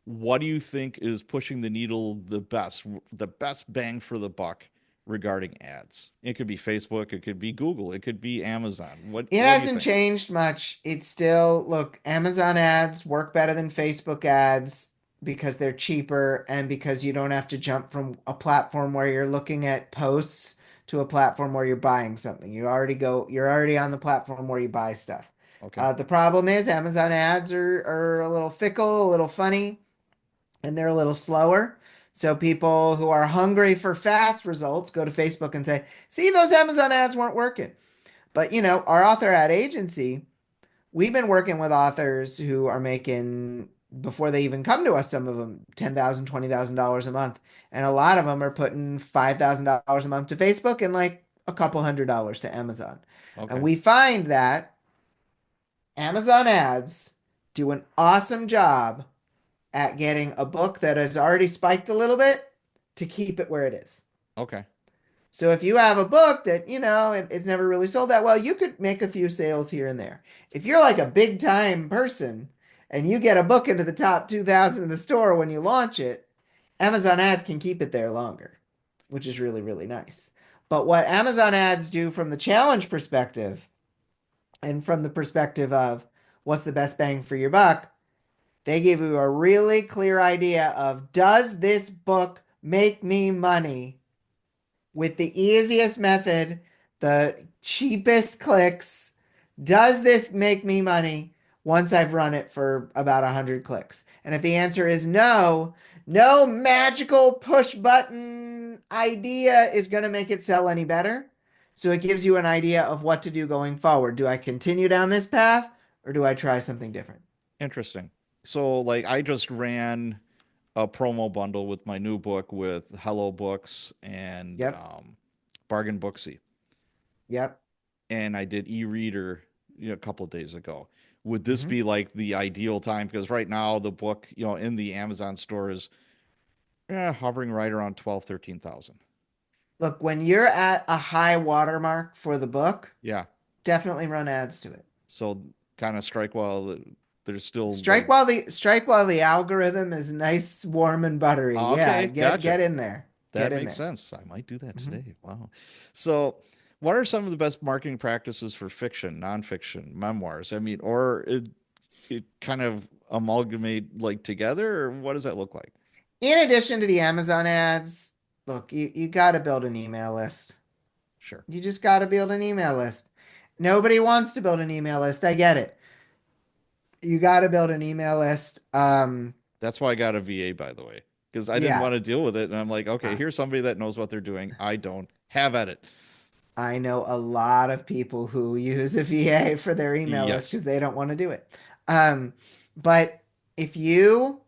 What do you think is pushing the needle the best bang for the buck regarding ads? It could be Facebook, it could be Google, it could be Amazon. What It what do you hasn't think? changed much. It's still, look, Amazon ads work better than Facebook ads because they're cheaper and because you don't have to jump from a platform where you're looking at posts to a platform where you're buying something. You're already on the platform where you buy stuff. Okay. The problem is Amazon ads are a little fickle, a little funny, and they're a little slower. So people who are hungry for fast results go to Facebook and say, see, those Amazon ads weren't working. But our author ad agency, we've been working with authors who are making, before they even come to us, some of them $10,000, $20,000 a month, and a lot of them are putting $5,000 a month to Facebook and like a couple $100 to Amazon. And Okay. we find that Amazon ads do an awesome job at getting a book that has already spiked a little bit to keep it where it is. Okay. So if you have a book that, it's never really sold that well, you could make a few sales here and there. If you're like a big time person and you get a book into the top 2,000 in the store when you launch it, Amazon ads can keep it there longer, which is really, really nice. But what Amazon ads do from the challenge perspective and from the perspective of what's the best bang for your buck, they give you a really clear idea of, does this book make me money with the easiest method, the cheapest clicks? Does this make me money once I've run it for about 100 clicks? And if the answer is no, no magical push button idea is going to make it sell any better. So it gives you an idea of what to do going forward. Do I continue down this path or do I try something different? Interesting. So like I just ran a promo bundle with my new book with Hello Books and Yep. Bargain Booksy. Yep. And I did e-reader a couple of days ago. Would this Hmm. be like the ideal time? Because right now the book, in the Amazon store is hovering right around 12, 13,000. Look, when you're at a high watermark for the book, Yeah. definitely run ads to it. So kind of strike while there's still like, Strike while the algorithm is nice, warm, and buttery. Yeah, okay, get gotcha. get in there. Get That in makes there. sense. I might do that Hmm. today. Wow. So, what are some of the best marketing practices for fiction, nonfiction, memoirs? I mean, or it kind of amalgamate like together, or what does that look like? In addition to the Amazon ads, look, you got to build an email list. Sure. You just got to build an email list. Nobody wants to build an email list. I get it. You got to build an email list. That's why I got a VA, by the way, because I didn't Yeah, want to deal with it. And I'm like, okay, I, here's somebody that knows what they're doing. I don't. Have at it. I know a lot of people who use a VA for their email list Yes. because they don't want to do it. Um, but if you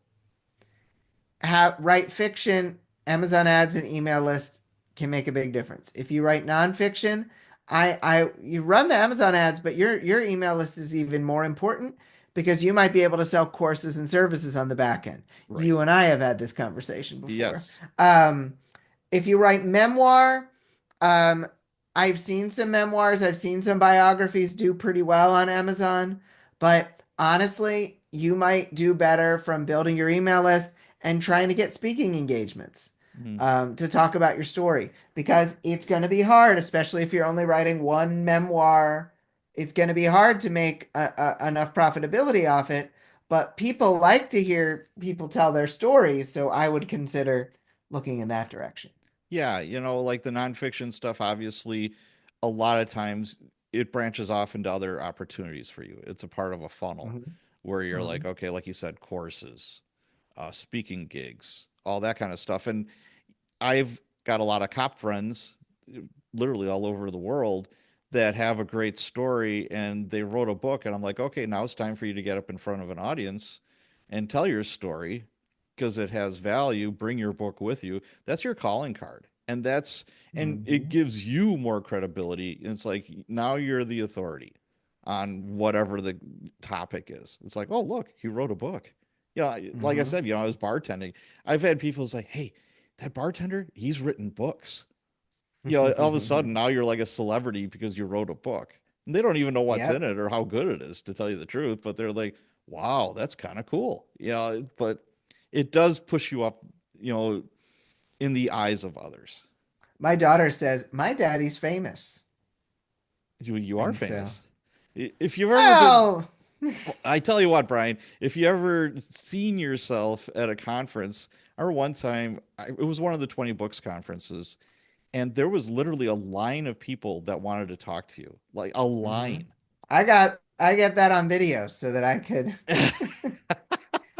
have write fiction, Amazon ads and email lists can make a big difference. If you write nonfiction, I you run the Amazon ads, but your email list is even more important because you might be able to sell courses and services on the back end. Right. You and I have had this conversation before. Yes. Um, if you write memoir, um, I've seen some memoirs, I've seen some biographies do pretty well on Amazon, but honestly, you might do better from building your email list and trying to get speaking engagements Mm. to talk about your story because it's going to be hard, especially if you're only writing one memoir. It's going to be hard to make enough profitability off it, but people like to hear people tell their stories, so I would consider looking in that direction. Yeah, like the nonfiction stuff, obviously, a lot of times it branches off into other opportunities for you. It's a part of a funnel Mhm. where you're like, Mhm. okay, like you said, courses, speaking gigs, all that kind of stuff. And I've got a lot of cop friends, literally all over the world, that have a great story and they wrote a book. And I'm like, okay, now it's time for you to get up in front of an audience and tell your story because it has value. Bring your book with you. That's your calling card. And it Mhm. gives you more credibility. And it's like now you're the authority on whatever the topic is. It's like, oh, look, he wrote a book. Yeah, like I Mhm. said, I was bartending. I've had people say, hey, that bartender, he's written books. All of a sudden now you're like a celebrity because you wrote a book. And they don't even know what's in Yep. it or how good it is, to tell you the truth, but they're like, wow, that's kind of cool. But it does push you up, you know, in the eyes of others. My daughter says, my daddy's famous. You are And so, famous. If you've ever been, oh, I tell you what, Brian, if you ever seen yourself at a conference, or one time, it was one of the 20 books conferences, and there was literally a line of people that wanted to talk to you, like a mhm. line. I get that on video so that I could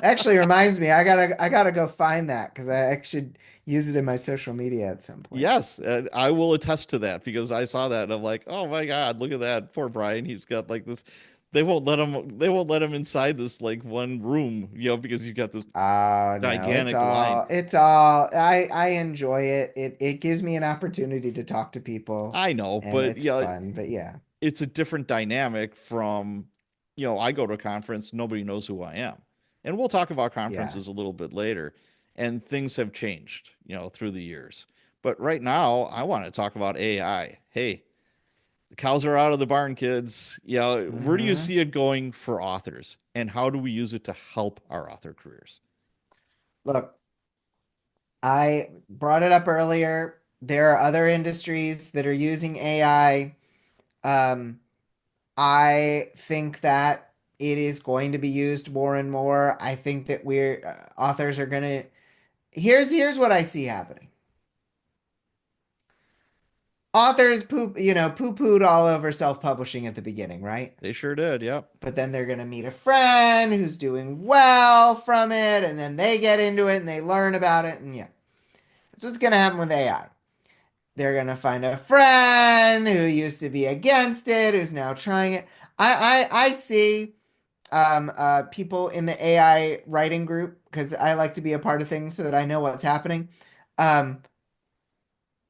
actually reminds me, I gotta go find that because I should use it in my social media at some point. Yes, and I will attest to that because I saw that and I'm like, oh my God, look at that. Poor Brian. He's got like this. They won't let him inside this like one room, because you've got this Oh no, gigantic line. it's all I enjoy it. It gives me an opportunity to talk to people I know, and but it's fun. But yeah. it's a different dynamic from, I go to a conference, nobody knows who I am. And we'll talk about Yeah. conferences a little bit later. And things have changed, through the years. But right now, I want to talk about AI. Hey, the cows are out of the barn, kids. Where do you Hmm. see it going for authors? And how do we use it to help our author careers? Look, I brought it up earlier. There are other industries that are using AI. I think that it is going to be used more and more. I think that we're authors are going to here's what I see happening. Authors poo-pooed all over self-publishing at the beginning, right? They sure did. Yep. But then they're going to meet a friend who's doing well from it, and then they get into it and they learn about it, and yeah. That's what's going to happen with AI. They're going to find a friend who used to be against it, who's now trying it. I see people in the AI writing group because I like to be a part of things so that I know what's happening. Um,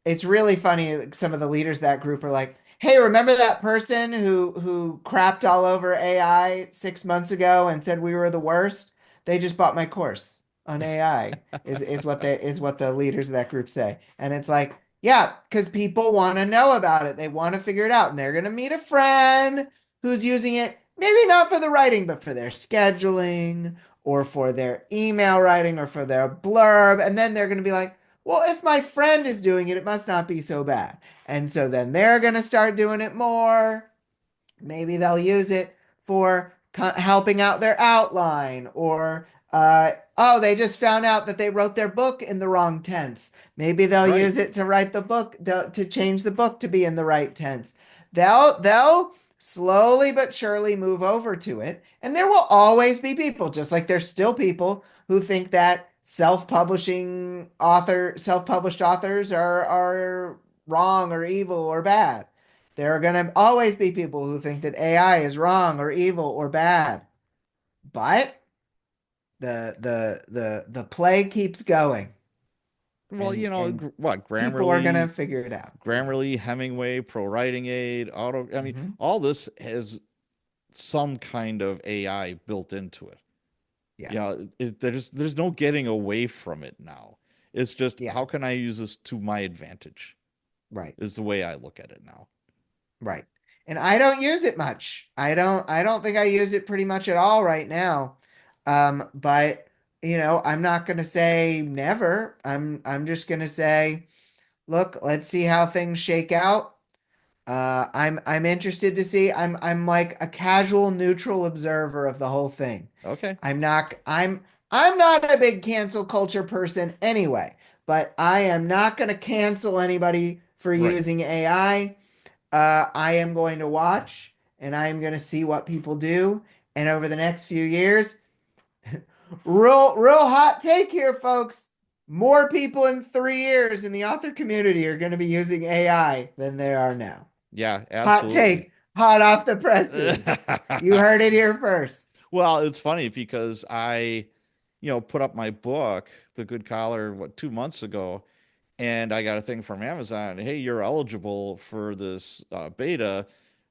it's really funny. Some of the leaders of that group are like, "Hey, remember that person who crapped all over AI 6 months ago and said we were the worst? They just bought my course on AI." Is what the leaders of that group say, and it's like, yeah, because people want to know about it. They want to figure it out, and they're gonna meet a friend who's using it, maybe not for the writing, but for their scheduling or for their email writing or for their blurb, and then they're gonna be like, well, if my friend is doing it, it must not be so bad. And so then they're going to start doing it more. Maybe they'll use it for helping out their outline, or oh, they just found out that they wrote their book in the wrong tense. Maybe they'll Right. use it to write the book, to change the book to be in the right tense. They'll slowly but surely move over to it, and there will always be people, just like there's still people who think that self-published authors are wrong or evil or bad. There are going to always be people who think that AI is wrong or evil or bad. But the play keeps going, Well, and what, people are going to figure it out. Yeah. Grammarly, Hemingway, Pro Writing Aid, I mean, Hmm. all this has some kind of AI built into it. Yeah. Yeah, there's no getting away from it now. It's just Yeah. how can I use this to my advantage Right. is the way I look at it now. Right. And I don't use it much. I don't think I use it pretty much at all right now. But I'm not going to say never. I'm just going to say, look, let's see how things shake out. I'm interested to see. I'm like a casual neutral observer of the whole thing. Okay. I'm not a big cancel culture person anyway, but I am not going to cancel anybody for Right. using AI. I am going to watch and I am going to see what people do. And over the next few years, real hot take here, folks. More people in 3 years in the author community are going to be using AI than they are now. Yeah, Hot absolutely. take, hot off the presses. You heard it here first. Well, it's funny because put up my book, The Good Collar, 2 months ago, and I got a thing from Amazon. Hey, you're eligible for this beta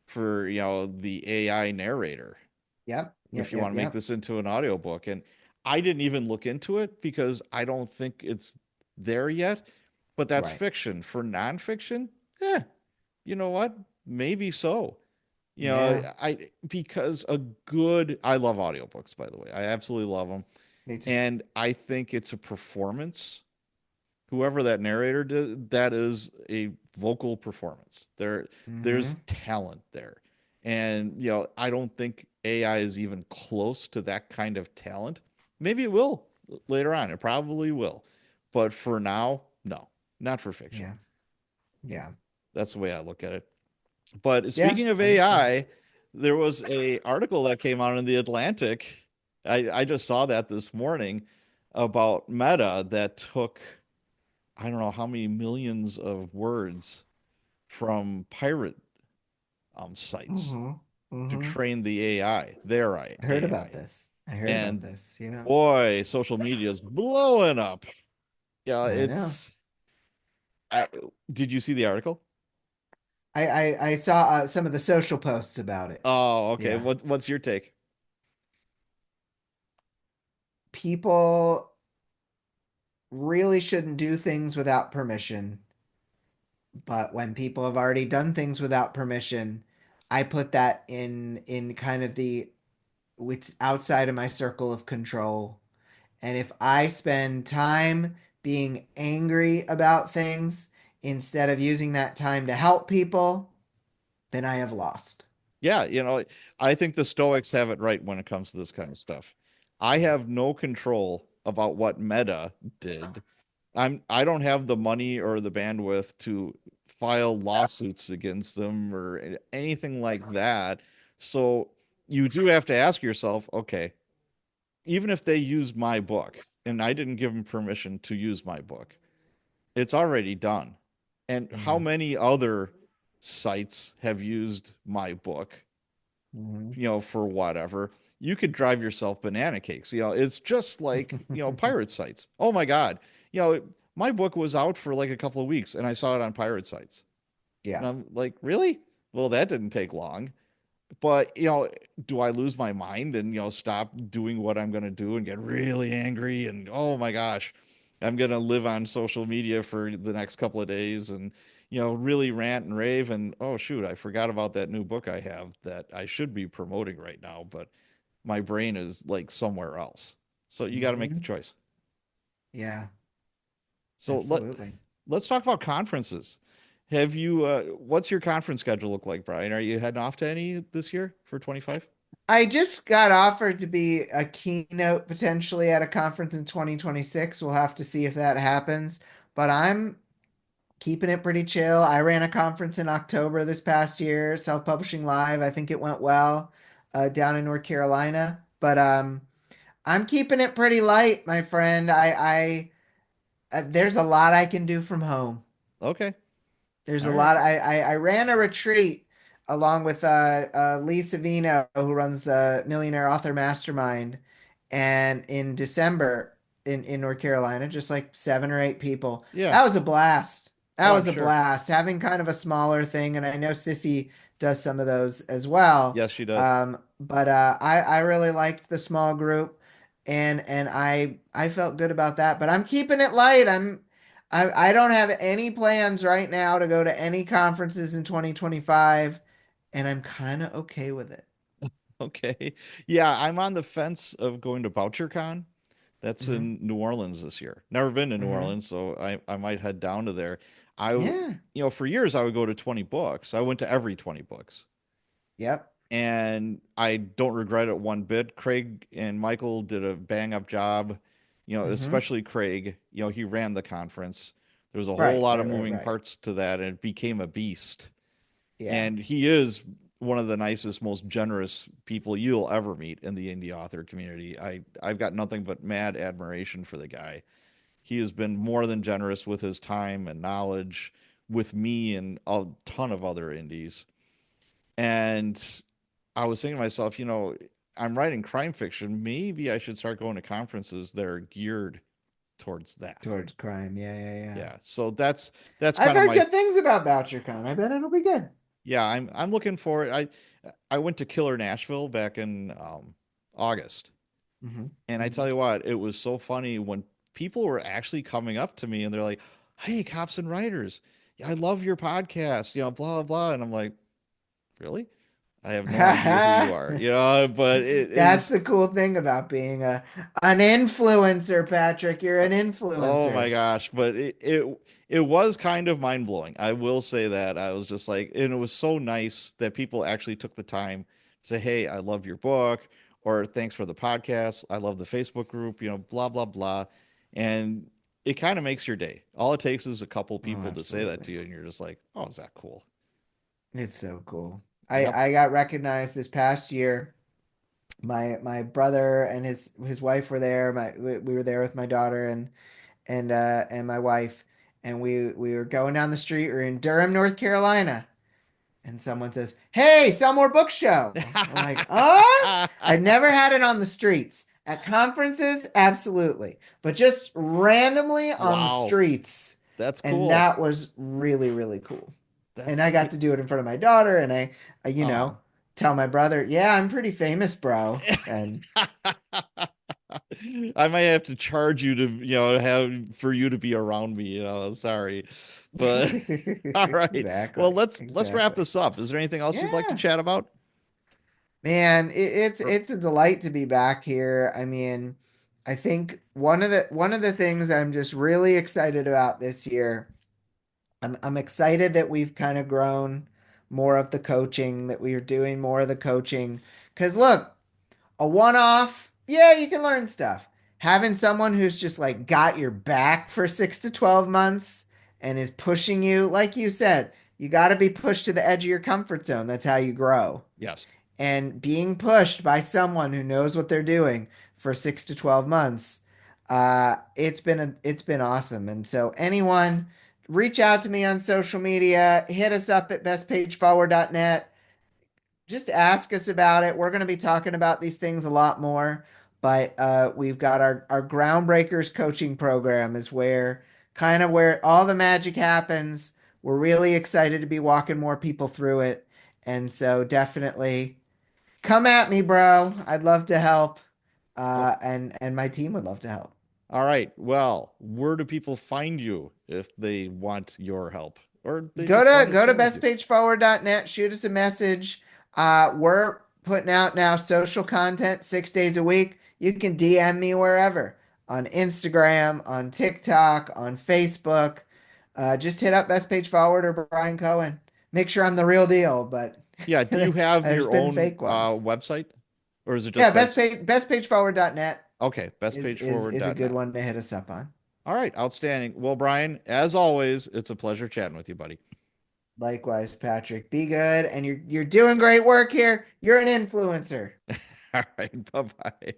for, the AI narrator Yep, if yep, you want yep, to make yep. this into an audiobook. And I didn't even look into it because I don't think it's there yet. But that's Right. fiction. For nonfiction, eh, you know what? Maybe so. Yeah, I because I love audiobooks, by the way. I absolutely love them. me too. And I think it's a performance. Whoever that narrator did, that is a vocal performance. There's Hmm. talent there. And I don't think AI is even close to that kind of talent. Maybe it will later on. It probably will. But for now, no. Not for fiction. Yeah, yeah, That's the way I look at it. But yeah. speaking of Understood. AI, there was a article that came out in the Atlantic. I just saw that this morning about Meta that took I don't know how many millions of words from pirate sites Hmm. to Hmm. train the AI, their I heard about AI. this. I heard about And this. Yeah, boy, social media is blowing up. Yeah, I know. it's. I, did you see the article? I saw some of the social posts about it. Oh, okay. Yeah. What's your take? People really shouldn't do things without permission. But when people have already done things without permission, I put that in kind of the it's outside of my circle of control. And if I spend time being angry about things instead of using that time to help people, then I have lost. Yeah, I think the Stoics have it right when it comes to this kind of stuff. I Yeah. have no control about what Meta did. I don't have the money or the bandwidth to file lawsuits against them or anything like that. So you do have to ask yourself, okay, even if they use my book and I didn't give them permission to use my book, it's already done. And how Mm-hmm. many other sites have used my book, Mm-hmm. for whatever? You could drive yourself banana cakes. It's just like, pirate sites. Oh my God. My book was out for like a couple of weeks and I saw it on pirate sites. And Yeah. I'm like, really? Well, that didn't take long. But, do I lose my mind and, stop doing what I'm going to do and get really angry? And oh my gosh, I'm going to live on social media for the next couple of days and, really rant and rave. And oh, shoot, I forgot about that new book I have that I should be promoting right now, but my brain is like somewhere else. So you got to make the Mm-hmm. choice. Yeah. So Absolutely. let's talk about conferences. What's your conference schedule look like, Brian? Are you heading off to any this year for 25? I just got offered to be a keynote potentially at a conference in 2026. We'll have to see if that happens, but I'm keeping it pretty chill. I ran a conference in October this past year, Self-Publishing Live. I think it went well down in North Carolina, but I'm keeping it pretty light, my friend. There's a lot I can do from home. Okay. There's All a right. lot. I ran a retreat along with Lee Savino, who runs Millionaire Author Mastermind, and in December in North Carolina, just like 7 or 8 people. Yeah. That was a blast. That Oh, I'm was a sure. blast. Having kind of a smaller thing, and I know Sissy does some of those as well. Yes, she does. But I really liked the small group, and I felt good about that. But I'm keeping it light. I don't have any plans right now to go to any conferences in 2025, and I'm kind of okay with it. Okay. Yeah, I'm on the fence of going to BoucherCon. That's Hmm. in New Orleans this year. Never been to New Hmm. Orleans, so I might head down to there. Yeah. For years I would go to 20 books. I went to every 20 books. Yep. And I don't regret it one bit. Craig and Michael did a bang up job, Hmm. especially Craig. He ran the conference. There was a whole Right. lot of Right. Right. moving Right. parts to that, and it became a beast. Yeah. And he is one of the nicest, most generous people you'll ever meet in the indie author community. I've got nothing but mad admiration for the guy. He has been more than generous with his time and knowledge with me and a ton of other indies. And I was thinking to myself, I'm writing crime fiction. Maybe I should start going to conferences that are geared towards that. Towards crime. Yeah. Yeah. Yeah. Yeah. So that's I've kind of heard my good things about BoucherCon. I bet it'll be good. yeah, I'm looking for it. I went to Killer Nashville back in August. Hmm. And I Hmm. tell you what, it was so funny when people were actually coming up to me and they're like, "Hey, cops and writers, yeah, I love your podcast, blah blah." And I'm like, "Really? I have no idea who you are, but it That's was the cool thing about being an influencer, Patrick. You're an oh my influencer. gosh, but it was kind of mind blowing. I will say that. I was just like, and it was so nice that people actually took the time to say, "Hey, I love your book," or "Thanks for the podcast. I love the Facebook group," blah blah blah. And it kind of makes your day. All it takes is a couple Oh, people to say that absolutely. to you, and you're just like, "Oh, is that cool?" It's so cool. Yep. I got recognized this past year. My brother and his wife were there. We were there with my daughter and my wife, and we were going down the street. We're in Durham, North Carolina, and someone says, "Hey, sell more book show." I'm like, "Oh, I'd never had it on the streets. At conferences, absolutely, but just randomly on the Wow, streets." that's And cool. that was really, really cool. That's And I cool. got to do it in front of my daughter, and Oh. tell my brother, "Yeah, I'm pretty famous, bro." And I might have to charge you to, have for you to be around me, sorry. But all right. Well, exactly, let's wrap exactly. this up. Is there anything else you'd like to Yeah. chat about? Man, Or- it's a delight to be back here. I mean, I think one of the things I'm just really excited about this year, I'm excited that we've kind of grown more of the coaching, that we are doing more of the coaching. Because look, a one-off, yeah, you can learn stuff. Having someone who's just like got your back for 6 to 12 months and is pushing you, like you said, you got to be pushed to the edge of your comfort zone. That's how you grow, yes. and being pushed by someone who knows what they're doing for 6 to 12 months, it's been awesome. And so anyone, reach out to me on social media, hit us up at bestpageforward.net, just ask us about it. We're going to be talking about these things a lot more, but we've got our groundbreakers coaching program is where kind of where all the magic happens. We're really excited to be walking more people through it, and so definitely come at me, bro. I'd love to help. Well, And my team would love to help. all right. Well, where do people find you if they want your help or they just want to Go to chat with you? bestpageforward.net, shoot us a message. We're putting out now social content 6 days a week. You can DM me wherever, on Instagram, on TikTok, on Facebook. Just hit up Best Page Forward or Bryan Cohen. Make sure I'm the real deal, but Yeah, do you have there's your been own fake ones. website? or is it Yeah, just best? bestpageforward.net Okay, is a good bestpageforward.net. one to hit us up on. All right, outstanding. Well, Bryan, as always, it's a pleasure chatting with you, buddy. Likewise, Patrick. Be good, and you're doing great work here. You're an influencer. All right, bye bye.